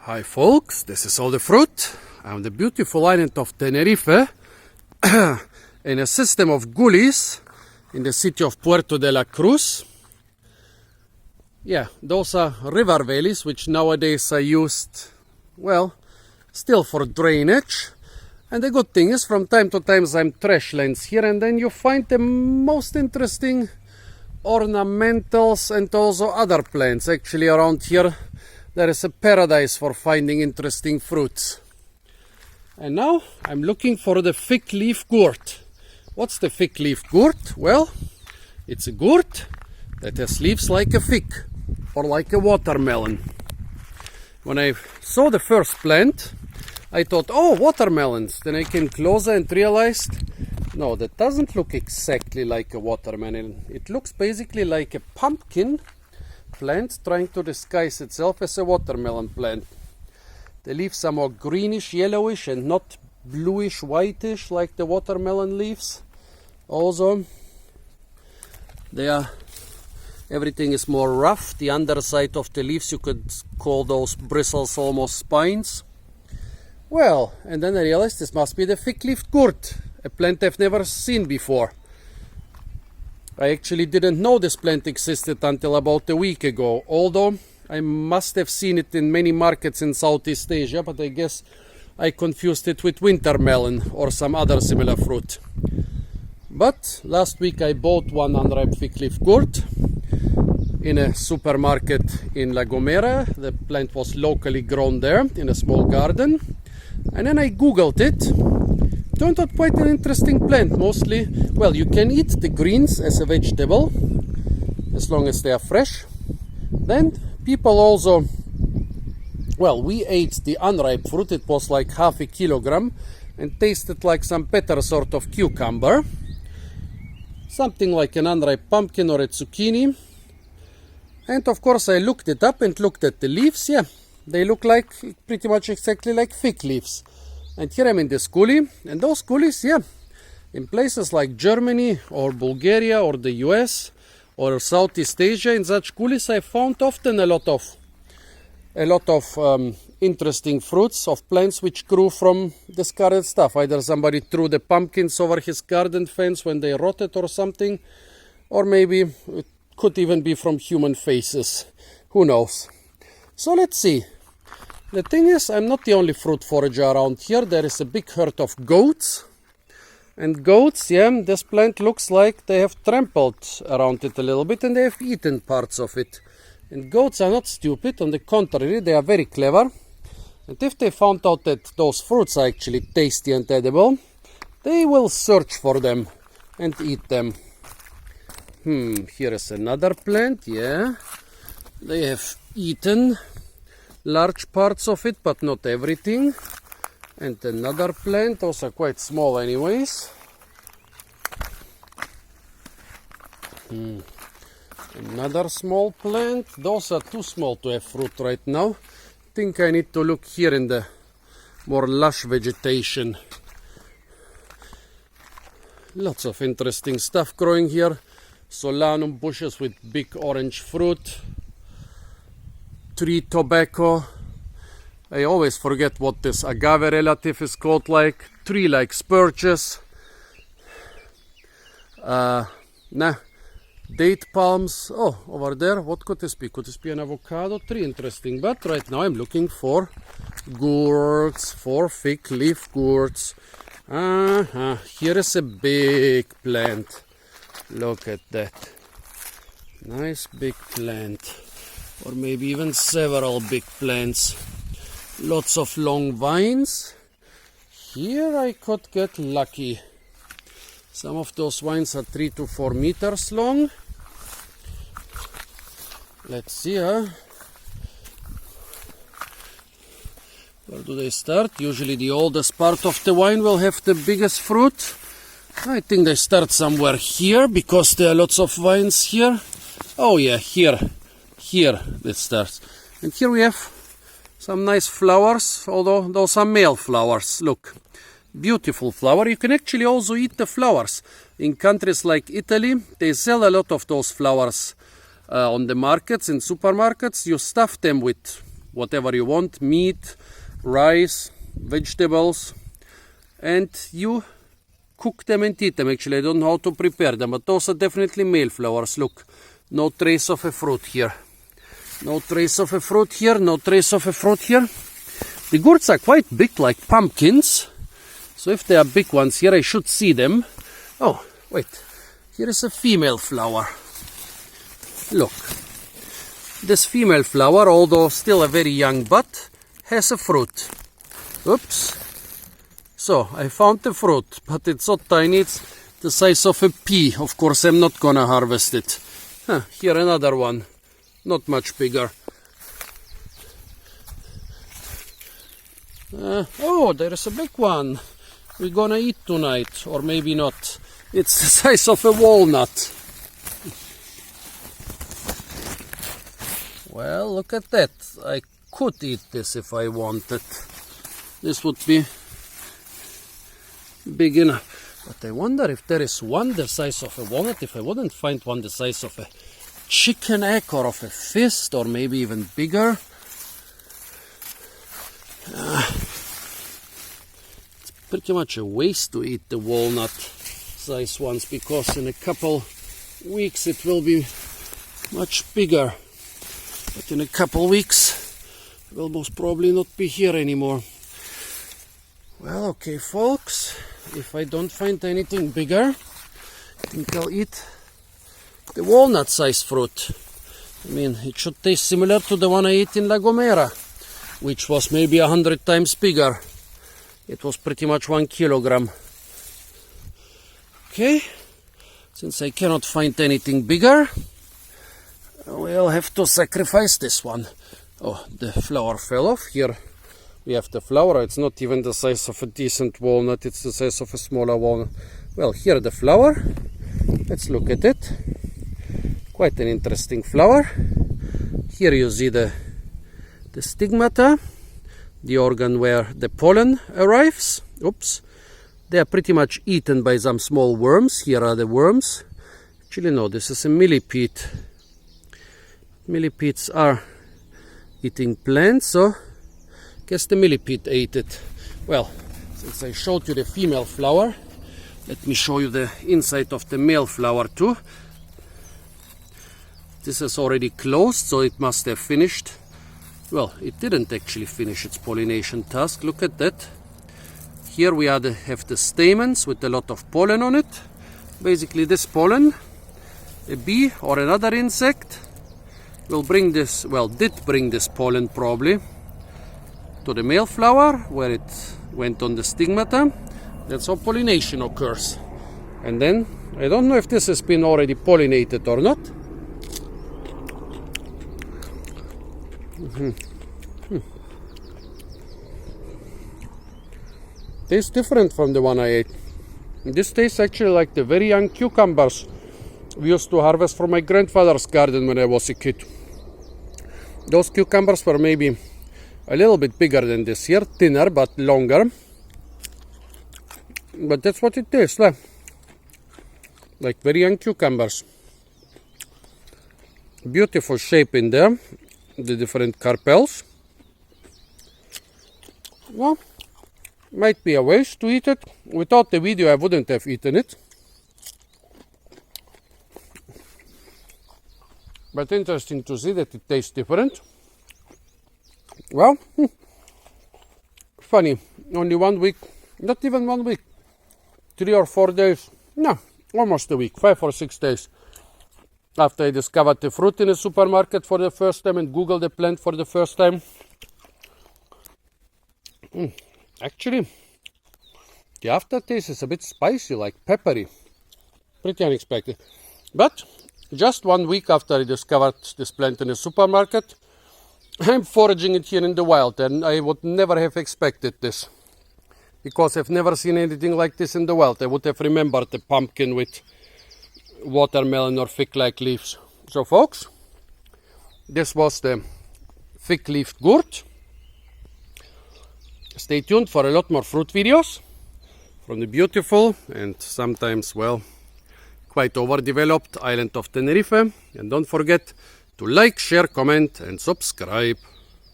Hi folks, this is all the fruit. I'm the beautiful island of Tenerife in a system of gullies in the city of Puerto de la Cruz. Yeah, those are river valleys which nowadays are used, well, still for drainage. And the good thing is from time to time some trash lands here, and then you find the most interesting ornamentals and also other plants. Actually around here there is a paradise for finding interesting fruits. And now I'm looking for the fig leaf gourd. What's the fig leaf gourd? Well, it's a gourd that has leaves like a fig or like a watermelon. When I saw the first plant, I thought, oh, watermelons. Then I came closer and realized, no, that doesn't look exactly like a watermelon. It looks basically like a pumpkin plant trying to disguise itself as a watermelon plant. The leaves are more greenish, yellowish, and not bluish, whitish like the watermelon leaves. Also, everything is more rough. The underside of the leaves, you could call those bristles almost spines. Well, and then I realized this must be the fig leaf gourd, a plant I've never seen before. I actually didn't know this plant existed until about a week ago, although I must have seen it in many markets in Southeast Asia, but I guess I confused it with winter melon or some other similar fruit. But last week I bought one unripe fig leaf gourd in a supermarket in La Gomera. The plant was locally grown there in a small garden. And then I googled it. Turned out quite an interesting plant. Mostly, well, you can eat the greens as a vegetable as long as they are fresh. Then people also, well, we ate the unripe fruit. It was like half a kilogram and tasted like some better sort of cucumber. Something like an unripe pumpkin or a zucchini. And of course I looked it up and looked at the leaves. Yeah, they look like pretty much exactly like fig leaves. And here I'm in this gully, and those gullies, yeah, in places like Germany or Bulgaria or the US or Southeast Asia, in such gullies I found often a lot of interesting fruits of plants which grew from discarded stuff. Either somebody threw the pumpkins over his garden fence when they rotted or something, or maybe it could even be from human faces. Who knows? So let's see. The thing is, I'm not the only fruit forager around here. There is a big herd of goats. And goats, yeah, this plant looks like they have trampled around it a little bit and they have eaten parts of it. And goats are not stupid. On the contrary, they are very clever. And if they found out that those fruits are actually tasty and edible, they will search for them and eat them. Here is another plant, yeah. They have eaten large parts of it, but not everything. And another plant, those are quite small anyways. Another small plant. Those are too small to have fruit right now. I think I need to look here in the more lush vegetation. Lots of interesting stuff growing here. Solanum bushes with big orange fruit. Tree tobacco. I always forget what this agave relative is called, like tree like spurges. Date palms. Oh, over there, what could this be? Could this be an avocado tree? Interesting. But right now I'm looking for gourds, for fig leaf gourds. Here is a big plant. Look at that. Nice big plant. Or maybe even several big plants. Lots of long vines. Here I could get lucky. Some of those vines are 3 to 4 meters long. Let's see, Where do they start? Usually the oldest part of the vine will have the biggest fruit. I think they start somewhere here because there are lots of vines here. Oh yeah, here it starts. And here we have some nice flowers, although those are male flowers. Look, beautiful flower. You can actually also eat the flowers. In countries like Italy, they sell a lot of those flowers on the markets, in supermarkets. You stuff them with whatever you want, meat, rice, vegetables, and you cook them and eat them. Actually, I don't know how to prepare them, but those are definitely male flowers. Look, no trace of a fruit here. No trace of a fruit here, no trace of a fruit here. The gourds are quite big, like pumpkins. So if they are big ones here, I should see them. Oh, wait. Here is a female flower. Look. This female flower, although still a very young bud, has a fruit. Oops. So, I found the fruit, but it's so tiny, it's the size of a pea. Of course, I'm not gonna harvest it. Here another one. Not much bigger. Oh, there is a big one. We're gonna eat tonight, or maybe not. It's the size of a walnut. Well, look at that. I could eat this if I wanted. This would be big enough. But I wonder if there is one the size of a walnut, if I wouldn't find one the size of a chicken egg or of a fist, or maybe even bigger. It's pretty much a waste to eat the walnut size ones, because in a couple weeks it will be much bigger. But in a couple weeks it will most probably not be here anymore. Well, okay folks, if I don't find anything bigger, I think I'll eat the walnut-sized fruit. I mean, it should taste similar to the one I ate in La Gomera, which was maybe 100 times bigger. It was pretty much 1 kilogram. Okay, since I cannot find anything bigger, we'll have to sacrifice this one. Oh, the flower fell off. Here we have the flower. It's not even the size of a decent walnut, it's the size of a smaller walnut. Well, here the flower. Let's look at it. Quite an interesting flower. Here you see the stigmata, the organ where the pollen arrives. Oops. They are pretty much eaten by some small worms. Here are the worms. Actually, no, this is a millipede. Millipedes are eating plants, so I guess the millipede ate it. Well, since I showed you the female flower, let me show you the inside of the male flower too. This is already closed, so it must have finished. Well, it didn't actually finish its pollination task. Look at that. Here we have the stamens with a lot of pollen on it. Basically this pollen, a bee or another insect will bring this, well, did bring this pollen probably to the male flower where it went on the stigmata. That's how pollination occurs. And then, I don't know if this has been already pollinated or not. Tastes different from the one I ate. This tastes actually like the very young cucumbers we used to harvest from my grandfather's garden when I was a kid. Those cucumbers were maybe a little bit bigger than this here, thinner but longer. But that's what it tastes like very young cucumbers. Beautiful shape in there, the different carpels. Well, might be a waste to eat it. Without the video I wouldn't have eaten it. But interesting to see that it tastes different. Well, funny, only 1 week, not even 1 week, 3 or 4 days, no, almost a week, 5 or 6 days after I discovered the fruit in a supermarket for the first time and Googled the plant for the first time. Actually, the aftertaste is a bit spicy, like peppery. Pretty unexpected. But just 1 week after I discovered this plant in a supermarket, I'm foraging it here in the wild, and I would never have expected this. Because I've never seen anything like this in the wild. I would have remembered the pumpkin with watermelon or fig-like leaves. So folks, this was the fig-leafed gourd. Stay tuned for a lot more fruit videos from the beautiful and sometimes, well, quite overdeveloped island of Tenerife. And don't forget to like, share, comment and subscribe.